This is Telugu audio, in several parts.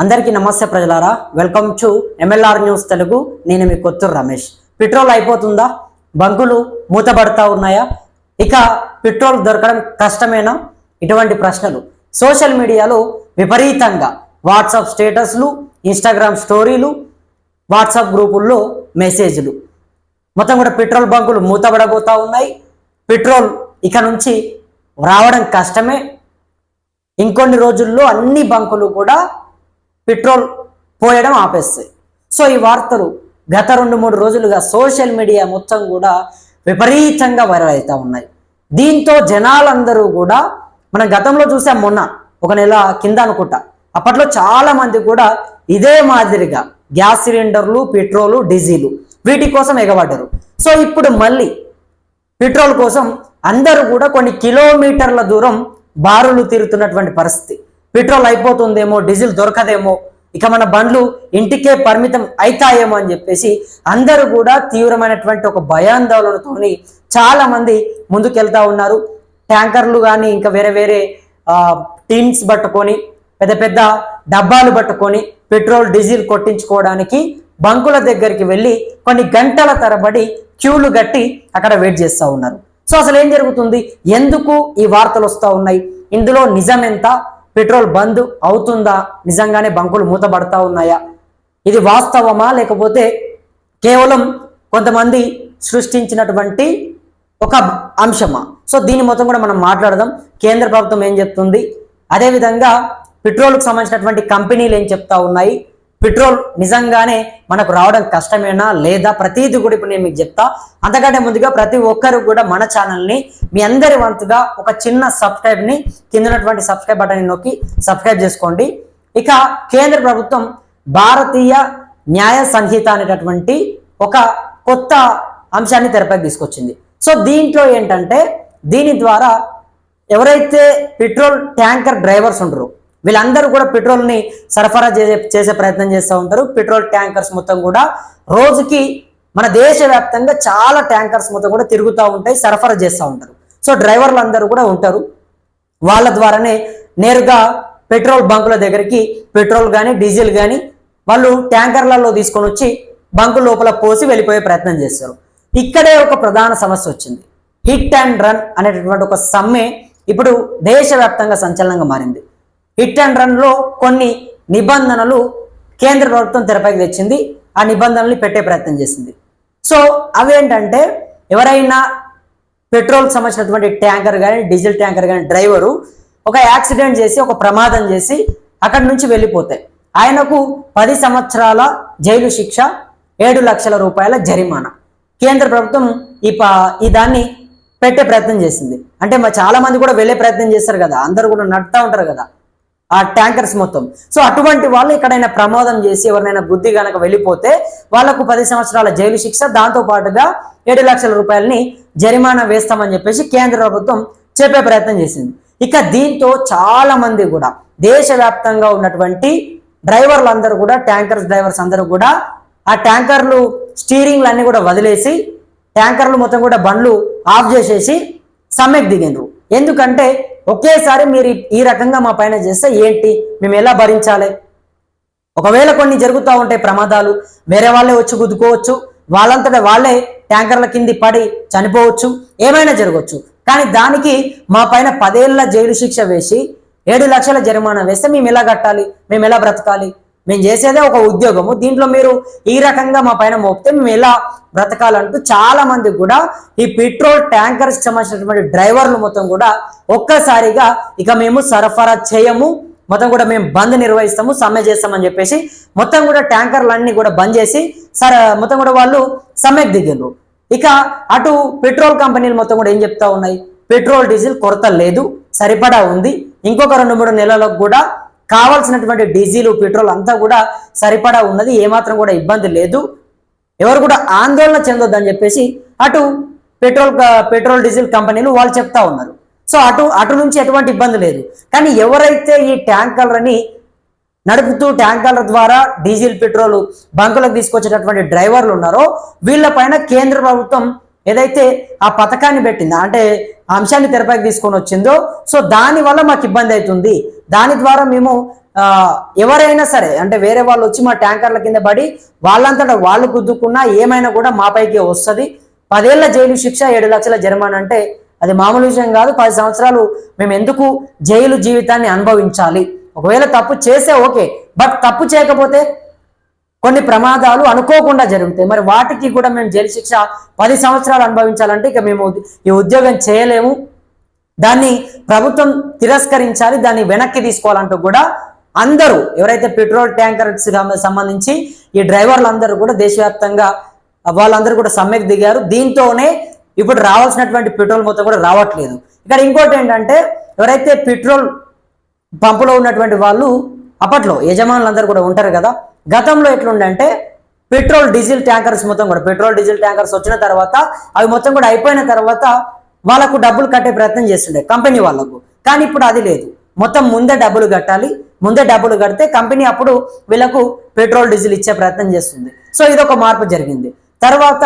అందరికీ నమస్తే ప్రజలారా, welcome to MLR news Telugu. నేను మీ కొత్తూరు రమేష్. పెట్రోల్ అయిపోతుందా? బంకులు మూతబడతా ఉన్నాయా? ఇక పెట్రోల్ దొరకడం కష్టమేనా? ఇటువంటి ప్రశ్నలు సోషల్ మీడియాలో విపరీతంగా వాట్సాప్ స్టేటస్లు, ఇన్స్టాగ్రామ్ స్టోరీలు, వాట్సాప్ గ్రూపుల్లో మెసేజ్లు మొత్తం కూడా పెట్రోల్ బంకులు మూతబడబోతా ఉన్నాయి. పెట్రోల్ ఇక నుంచి రావడం కష్టమే. ఇంకొన్ని రోజుల్లో అన్ని బంకులు కూడా పెట్రోల్ పోయడం ఆపేస్తాయి. సో ఈ వార్తలు గత 2-3 రోజులుగా సోషల్ మీడియా మొత్తం కూడా విపరీతంగా వైరల్ అవుతూ ఉన్నాయి. దీంతో జనాలందరూ కూడా మనం గతంలో చూసాం, మొన్న ఒక నెల కింద అనుకుంటా, అప్పట్లో చాలా మంది కూడా ఇదే మాదిరిగా గ్యాస్ సిలిండర్లు, పెట్రోలు, డీజిల్ వీటి కోసం ఎగబడ్డారు. సో ఇప్పుడు మళ్ళీ పెట్రోల్ కోసం అందరూ కూడా కొన్ని కిలోమీటర్ల దూరం బారులు తీరుతున్నటువంటి పరిస్థితి. పెట్రోల్ అయిపోతుందేమో, డీజిల్ దొరకదేమో, ఇక మన బండ్లు ఇంటికే పరిమితం అవుతాయేమో అని చెప్పేసి అందరూ కూడా తీవ్రమైనటువంటి ఒక భయాందోళనతోని చాలా మంది ముందుకెళ్తా ఉన్నారు. ట్యాంకర్లు కానీ ఇంకా వేరే వేరే టీన్స్ పట్టుకొని, పెద్ద పెద్ద డబ్బాలు పట్టుకొని పెట్రోల్, డీజిల్ కొట్టించుకోవడానికి బంకుల దగ్గరికి వెళ్ళి కొన్ని గంటల తరబడి క్యూలు కట్టి అక్కడ వెయిట్ చేస్తూ ఉన్నారు. సో అసలు ఏం జరుగుతుంది? ఎందుకు ఈ వార్తలు వస్తూ ఉన్నాయి? ఇందులో నిజం ఎంత? పెట్రోల్ బంద్ అవుతుందా? నిజంగానే బంకులు మూతబడతా ఉన్నాయా? ఇది వాస్తవమా లేకపోతే కేవలం కొంతమంది సృష్టించినటువంటి ఒక అంశమా? సో దీని మొత్తం కూడా మనం మాట్లాడదాం. కేంద్ర ప్రభుత్వం ఏం చెప్తుంది, అదేవిధంగా పెట్రోల్కి సంబంధించినటువంటి కంపెనీలు ఏం చెప్తా ఉన్నాయి, పెట్రోల్ నిజంగానే మనకు రావడం కష్టమేనా లేదా, ప్రతిదీ కూడా ఇప్పుడు నేను మీకు చెప్తా. అంతకంటే ముందుగా ప్రతి ఒక్కరు కూడా మన ఛానల్ని మీ అందరి వంతుగా ఒక చిన్న సబ్స్క్రైబ్ని కింద ఉన్నటువంటి సబ్స్క్రైబ్ బటన్ నొక్కి సబ్స్క్రైబ్ చేసుకోండి. ఇక కేంద్ర ప్రభుత్వం భారతీయ న్యాయ సంహిత అనేటటువంటి ఒక కొత్త అంశాన్ని తెరపైకి తీసుకొచ్చింది. సో దీంట్లో ఏంటంటే, దీని ద్వారా ఎవరైతే పెట్రోల్ ట్యాంకర్ డ్రైవర్స్ ఉంటారో వీళ్ళందరూ కూడా పెట్రోల్ని సరఫరా చేసే ప్రయత్నం చేస్తూ ఉంటారు. పెట్రోల్ ట్యాంకర్స్ మొత్తం కూడా రోజుకి మన దేశవ్యాప్తంగా చాలా ట్యాంకర్స్ మొత్తం కూడా తిరుగుతూ ఉంటాయి, సరఫరా చేస్తూ ఉంటారు. సో డ్రైవర్లు అందరూ కూడా ఉంటారు. వాళ్ళ ద్వారానే నేరుగా పెట్రోల్ బంకుల దగ్గరికి పెట్రోల్ కానీ డీజిల్ కానీ వాళ్ళు ట్యాంకర్లలో తీసుకొని వచ్చి బంకు లోపల పోసి వెళ్ళిపోయే ప్రయత్నం చేస్తారు. ఇక్కడే ఒక ప్రధాన సమస్య వచ్చింది. హిట్ అండ్ రన్ అనేటటువంటి ఒక సమ్మె ఇప్పుడు దేశవ్యాప్తంగా సంచలనంగా మారింది. హిట్ అండ్ రన్లో కొన్ని నిబంధనలు కేంద్ర ప్రభుత్వం తెరపైకి తెచ్చింది. ఆ నిబంధనల్ని పెట్టే ప్రయత్నం చేసింది. సో అవేంటంటే, ఎవరైనా పెట్రోల్కి సంబంధించినటువంటి ట్యాంకర్ కానీ డీజిల్ ట్యాంకర్ కానీ డ్రైవరు ఒక యాక్సిడెంట్ చేసి, ఒక ప్రమాదం చేసి అక్కడి నుంచి వెళ్ళిపోతాయి, ఆయనకు 10 సంవత్సరాల జైలు శిక్ష, 7 లక్షల రూపాయల జరిమానా కేంద్ర ప్రభుత్వం ఈ దాన్ని పెట్టే ప్రయత్నం చేసింది. అంటే చాలా మంది కూడా వెళ్ళే ప్రయత్నం చేస్తారు కదా, అందరూ కూడా నడుతూ ఉంటారు కదా ఆ ట్యాంకర్స్ మొత్తం. సో అటువంటి వాళ్ళు ఎక్కడైనా ప్రమాదం చేసి ఎవరినైనా బుద్ధి కనుక వెళ్ళిపోతే వాళ్లకు 10 సంవత్సరాల జైలు శిక్ష, దాంతో పాటుగా 7 లక్షల రూపాయలని జరిమానా వేస్తామని చెప్పేసి కేంద్ర ప్రభుత్వం చెప్పే ప్రయత్నం చేసింది. ఇక దీంతో చాలా మంది కూడా దేశవ్యాప్తంగా ఉన్నటువంటి డ్రైవర్లు అందరూ కూడా, ట్యాంకర్స్ డ్రైవర్స్ అందరూ కూడా ఆ ట్యాంకర్లు స్టీరింగ్లు అన్ని కూడా వదిలేసి ట్యాంకర్లు మొత్తం కూడా బండ్లు ఆఫ్ చేసేసి సమ్మెకు దిగిండ్రు. ఎందుకంటే ఒకేసారి మీరు ఈ రకంగా మా పైన చేస్తే ఏంటి, మేము ఎలా భరించాలి? ఒకవేళ కొన్ని జరుగుతూ ఉంటాయి ప్రమాదాలు, వేరే వాళ్ళే వచ్చి గుద్దుకోవచ్చు, వాళ్ళంతటా వాళ్ళే ట్యాంకర్ల కింది పడి చనిపోవచ్చు, ఏమైనా జరగవచ్చు. కానీ దానికి మా పైన 10 ఏళ్ల జైలు శిక్ష వేసి 7 లక్షల జరిమానా వేస్తే మేము ఎలా కట్టాలి? మేము ఎలా బ్రతకాలి? మేము చేసేదే ఒక ఉద్యోగము, దీంట్లో మీరు ఈ రకంగా మా పైన మోపితే మేము ఎలా బ్రతకాలంటూ చాలా మంది కూడా ఈ పెట్రోల్ ట్యాంకర్స్ సంబంధించినటువంటి డ్రైవర్లు మొత్తం కూడా ఒక్కసారిగా ఇక మేము సరఫరా చేయము, మొత్తం కూడా మేము బంద్ నిర్వహిస్తాము, సమ్మె చేస్తామని చెప్పేసి మొత్తం కూడా ట్యాంకర్లన్నీ కూడా బంద్ చేసి మొత్తం కూడా వాళ్ళు సమ్మెకు దిగిండ్రు. ఇక అటు పెట్రోల్ కంపెనీలు మొత్తం కూడా ఏం చెప్తా ఉన్నాయి, పెట్రోల్ డీజిల్ కొరత లేదు, సరిపడా ఉంది, ఇంకొక 2-3 నెలలకు కూడా కావాల్సినటువంటి డీజిల్ పెట్రోల్ అంతా కూడా సరిపడా ఉన్నది, ఏమాత్రం కూడా ఇబ్బంది లేదు, ఎవరు కూడా ఆందోళన చెందొద్దని చెప్పేసి అటు పెట్రోల్ డీజిల్ కంపెనీలు వాళ్ళు చెప్తా ఉన్నారు. సో అటు నుంచి ఎటువంటి ఇబ్బంది లేదు. కానీ ఎవరైతే ఈ ట్యాంకర్లని నడుపుతూ ట్యాంకర్ల ద్వారా డీజిల్ పెట్రోల్ బంకులకు తీసుకొచ్చేటటువంటి డ్రైవర్లు ఉన్నారో వీళ్ళపైన కేంద్ర ప్రభుత్వం ఏదైతే ఆ పథకాన్ని పెట్టిందో, అంటే అంశాన్ని తెరపైకి తీసుకొని వచ్చిందో, సో దానివల్ల మాకు ఇబ్బంది అవుతుంది, దాని ద్వారా మేము ఎవరైనా సరే అంటే వేరే వాళ్ళు వచ్చి మా ట్యాంకర్ల కింద పడి వాళ్ళంతటా వాళ్ళు గుద్దుకున్నా ఏమైనా కూడా మాపైకి వస్తుంది. 10 ఏళ్ల జైలు శిక్ష 7 లక్షల జరిమానా అంటే అది మామూలు విషయం కాదు. 10 సంవత్సరాలు మేము ఎందుకు జైలు జీవితాన్ని అనుభవించాలి? ఒకవేళ తప్పు చేస్తే ఓకే, బట్ తప్పు చేయకపోతే కొన్ని ప్రమాదాలు అనుకోకుండా జరుగుతాయి. మరి వాటికి కూడా మేము జైలు శిక్ష 10 సంవత్సరాలు అనుభవించాలంటే ఇక మేము ఈ ఉద్యోగం చేయలేము, దాన్ని ప్రభుత్వం తిరస్కరించాలి, దాన్ని వెనక్కి తీసుకోవాలంటూ కూడా అందరూ ఎవరైతే పెట్రోల్ ట్యాంకర్స్ సంబంధించి ఈ డ్రైవర్లు అందరూ కూడా దేశవ్యాప్తంగా వాళ్ళందరూ కూడా సమ్మెకు దిగారు. దీంతోనే ఇప్పుడు రావాల్సినటువంటి పెట్రోల్ మొత్తం కూడా రావట్లేదు. ఇక్కడ ఇంకోటి ఏంటంటే ఎవరైతే పెట్రోల్ పంపులో ఉన్నటువంటి వాళ్ళు అప్పట్లో యజమానులందరూ కూడా ఉంటారు కదా, గతంలో ఎట్లుండంటే పెట్రోల్ డీజిల్ ట్యాంకర్స్ మొత్తం కూడా పెట్రోల్ డీజిల్ ట్యాంకర్స్ వచ్చిన తర్వాత అవి మొత్తం కూడా అయిపోయిన తర్వాత వాళ్ళకు డబ్బులు కట్టే ప్రయత్నం చేస్తుండే కంపెనీ వాళ్ళకు. కానీ ఇప్పుడు అది లేదు, మొత్తం ముందే డబ్బులు కట్టాలి. ముందే డబ్బులు కడితే కంపెనీ అప్పుడు వీళ్ళకు పెట్రోల్ డీజిల్ ఇచ్చే ప్రయత్నం చేస్తుంది. సో ఇదొక మార్పు జరిగింది. తర్వాత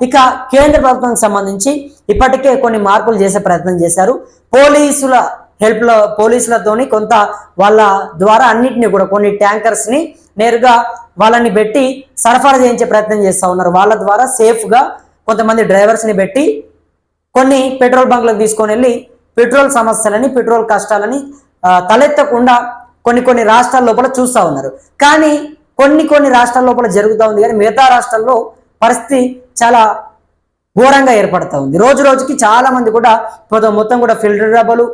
ఇక కేంద్ర ప్రభుత్వానికి సంబంధించి ఇప్పటికే కొన్ని మార్పులు చేసే ప్రయత్నం చేశారు. పోలీసులతోని కొంత వాళ్ళ ద్వారా అన్నిటిని కూడా కొన్ని ట్యాంకర్స్ ని నేరుగా వాళ్ళని పెట్టి సరఫరా చేయించే ప్రయత్నం చేస్తూ ఉన్నారు. వాళ్ళ ద్వారా సేఫ్గా కొంతమంది డ్రైవర్స్ ని పెట్టి కొన్ని పెట్రోల్ బంక్లకు తీసుకొని వెళ్ళి పెట్రోల్ సమస్యలని పెట్రోల్ కష్టాలని తలెత్తకుండా కొన్ని రాష్ట్రాల లోపల చూస్తూ ఉన్నారు. కానీ కొన్ని రాష్ట్రాల లోపల జరుగుతూ ఉంది, కానీ మిగతా రాష్ట్రాల్లో పరిస్థితి చాలా ఘోరంగా ఏర్పడుతూ ఉంది. రోజు రోజుకి చాలా మంది కూడా మొత్తం కూడా ఫిల్టర్ డబ్బాలు,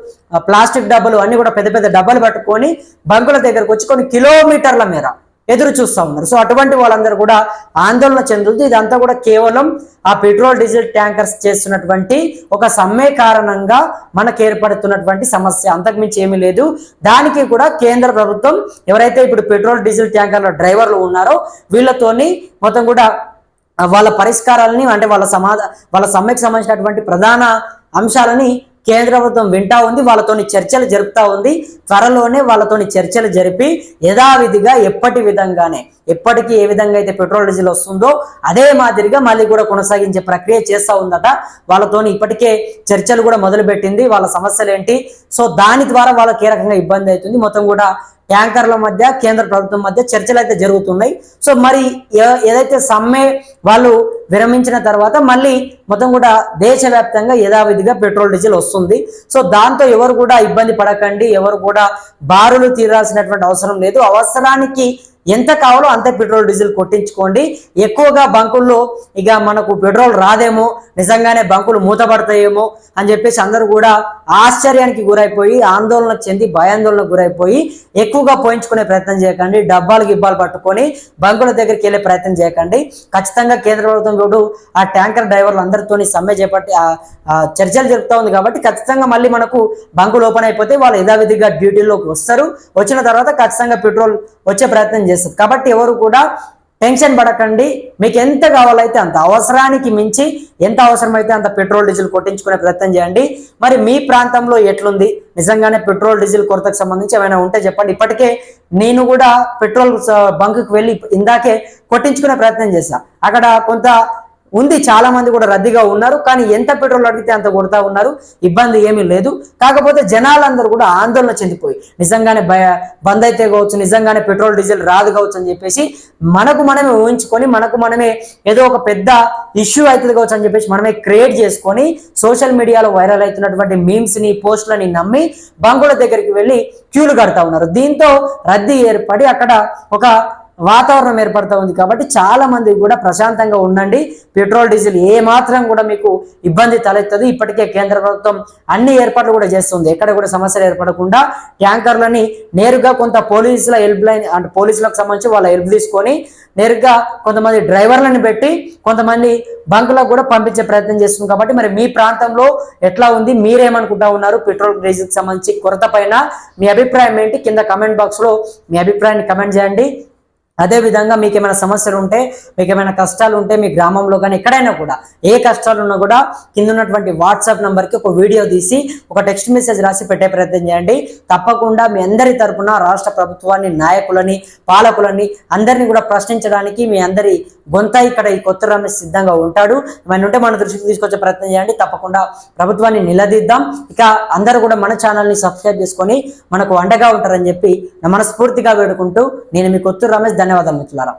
ప్లాస్టిక్ డబ్బాలు అన్ని కూడా పెద్ద పెద్ద డబ్బాలు పట్టుకొని బంకుల దగ్గరకు వచ్చి కొన్ని కిలోమీటర్ల మేర ఎదురు చూస్తూ ఉన్నారు. సో అటువంటి వాళ్ళందరూ కూడా ఆందోళన చెందుతుంది. ఇదంతా కూడా కేవలం ఆ పెట్రోల్ డీజిల్ ట్యాంకర్స్ చేస్తున్నటువంటి ఒక సమ్మె కారణంగా మనకు ఏర్పడుతున్నటువంటి సమస్య, అంతకుమించి ఏమీ లేదు. దానికి కూడా కేంద్ర ప్రభుత్వం ఎవరైతే ఇప్పుడు పెట్రోల్ డీజిల్ ట్యాంకర్ల డ్రైవర్లు ఉన్నారో వీళ్ళతోని మొత్తం కూడా వాళ్ళ పరిష్కారాలని అంటే వాళ్ళ సమ్మెకు సంబంధించినటువంటి ప్రధాన అంశాలని కేంద్ర ప్రభుత్వం వింటా ఉంది, వాళ్ళతోని చర్చలు జరుపుతా ఉంది. త్వరలోనే వాళ్ళతోని చర్చలు జరిపి యథావిధిగా ఎప్పటికీ ఏ విధంగా అయితే పెట్రోల్ డీజిల్ వస్తుందో అదే మాదిరిగా మళ్ళీ కూడా కొనసాగించే ప్రక్రియ చేస్తూ ఉందట. వాళ్ళతోని ఇప్పటికే చర్చలు కూడా మొదలుపెట్టింది, వాళ్ళ సమస్యలు ఏంటి, సో దాని ద్వారా వాళ్ళకి ఏ రకంగా ఇబ్బంది అవుతుంది, మొత్తం కూడా ట్యాంకర్ల మధ్య కేంద్ర ప్రభుత్వం మధ్య చర్చలు అయితే జరుగుతున్నాయి. సో మరి ఏదైతే సమ్మె వాళ్ళు విరమించిన తర్వాత మళ్ళీ మొత్తం కూడా దేశవ్యాప్తంగా యథావిధిగా పెట్రోల్ డీజిల్ వస్తుంది. సో దాంతో ఎవరు కూడా ఇబ్బంది పడకండి, ఎవరు కూడా బారులు తీరాల్సినటువంటి అవసరం లేదు. అవసరానికి ఎంత కావాలో అంతే పెట్రోల్ డీజిల్ కొట్టించుకోండి. ఎక్కువగా బంకుల్లో ఇక మనకు పెట్రోల్ రాదేమో, నిజంగానే బంకులు మూతపడతాయేమో అని చెప్పేసి అందరూ కూడా ఆశ్చర్యానికి గురైపోయి ఆందోళన చెంది భయాందోళనకు గురైపోయి ఎక్కువగా పోయించుకునే ప్రయత్నం చేయకండి. గిబ్బాలు పట్టుకొని బంకుల దగ్గరికి వెళ్ళే ప్రయత్నం చేయకండి. ఖచ్చితంగా కేంద్ర ప్రభుత్వం చూడు ఆ ట్యాంకర్ డ్రైవర్లు అందరితోని సమ్మె చేపట్టి చర్చలు జరుపుతా ఉంది కాబట్టి ఖచ్చితంగా మళ్ళీ మనకు బంకులు ఓపెన్ అయిపోతే వాళ్ళు యథావిధిగా డ్యూటీలోకి వస్తారు. వచ్చిన తర్వాత ఖచ్చితంగా పెట్రోల్ వచ్చే ప్రయత్నం చేస్తారు. కాబట్టి ఎవరు కూడా టెన్షన్ పడకండి. మీకు ఎంత కావాలైతే అంత, అవసరానికి మించి ఎంత అవసరమైతే అంత పెట్రోల్ డీజిల్ కొట్టించుకునే ప్రయత్నం చేయండి. మరి మీ ప్రాంతంలో ఎట్లుంది, నిజంగానే పెట్రోల్ డీజిల్ కొరతకు సంబంధించి ఏమైనా ఉంటే చెప్పండి. ఇప్పటికే నేను కూడా పెట్రోల్ బంకుకి వెళ్ళి ఇందాకే కొట్టించుకునే ప్రయత్నం చేశాను. అక్కడ కొంత ఉంది, చాలా మంది కూడా రద్దీగా ఉన్నారు, కానీ ఎంత పెట్రోల్ అడిగితే అంత కొడతా ఉన్నారు, ఇబ్బంది ఏమీ లేదు. కాకపోతే జనాలందరూ కూడా ఆందోళన చెందిపోయి నిజంగానే బంద్ అయితే కావచ్చు, నిజంగానే పెట్రోల్ డీజిల్ రాదు కావచ్చు అని చెప్పేసి మనకు మనమే ఊహించుకొని మనకు మనమే ఏదో ఒక పెద్ద ఇష్యూ అవుతుంది కావచ్చు అని చెప్పేసి మనమే క్రియేట్ చేసుకొని సోషల్ మీడియాలో వైరల్ అవుతున్నటువంటి మీమ్స్ని పోస్టులని నమ్మి బంకుల దగ్గరికి వెళ్ళి క్యూలు కడతా ఉన్నారు. దీంతో రద్దీ ఏర్పడి అక్కడ ఒక వాతావరణం ఏర్పడుతూ ఉంది. కాబట్టి చాలా మంది కూడా ప్రశాంతంగా ఉండండి. పెట్రోల్ డీజిల్ ఏ మాత్రం కూడా మీకు ఇబ్బంది తలెత్తదు. ఇప్పటికే కేంద్ర ప్రభుత్వం అన్ని ఏర్పాట్లు కూడా చేస్తుంది, ఎక్కడ కూడా సమస్యలు ఏర్పడకుండా. ట్యాంకర్లని నేరుగా కొంత పోలీసుల హెల్ప్ లైన్ అంటే పోలీసులకు సంబంధించి వాళ్ళ హెల్ప్ తీసుకొని నేరుగా కొంతమంది డ్రైవర్లను పెట్టి కొంతమంది బంకులకు కూడా పంపించే ప్రయత్నం చేస్తుంది. కాబట్టి మరి మీ ప్రాంతంలో ఎట్లా ఉంది, మీరేమనుకుంటా ఉన్నారు పెట్రోల్ డీజిల్కి సంబంధించి కొరత పైన మీ అభిప్రాయం ఏంటి? కింద కమెంట్ బాక్స్లో మీ అభిప్రాయాన్ని కమెంట్ చేయండి. అదేవిధంగా మీకు ఏమైనా సమస్యలు ఉంటే, మీకు ఏమైనా కష్టాలు ఉంటే, మీ గ్రామంలో కానీ ఎక్కడైనా కూడా ఏ కష్టాలు ఉన్నా కూడా కింద ఉన్నటువంటి వాట్సాప్ నంబర్కి ఒక వీడియో తీసి ఒక టెక్స్ట్ మెసేజ్ రాసి పెట్టే ప్రయత్నం చేయండి. తప్పకుండా మీ అందరి తరపున రాష్ట్ర ప్రభుత్వాన్ని, నాయకులని, పాలకులని అందరినీ కూడా ప్రశ్నించడానికి మీ అందరి గొంత ఇక్కడ ఈ కొత్త రమేష్ సిద్ధంగా ఉంటాడు. ఏమైనా ఉంటే మన దృష్టికి తీసుకొచ్చే ప్రయత్నం చేయండి. తప్పకుండా ప్రభుత్వాన్ని నిలదీద్దాం. ఇక అందరూ కూడా మన ఛానల్ని సబ్స్క్రైబ్ చేసుకొని మనకు అండగా ఉంటారని చెప్పి మనస్ఫూర్తిగా వేడుకుంటూ నేను మీ కొత్త రమేష్. ధన్యవాదాలు మిత్రులారా.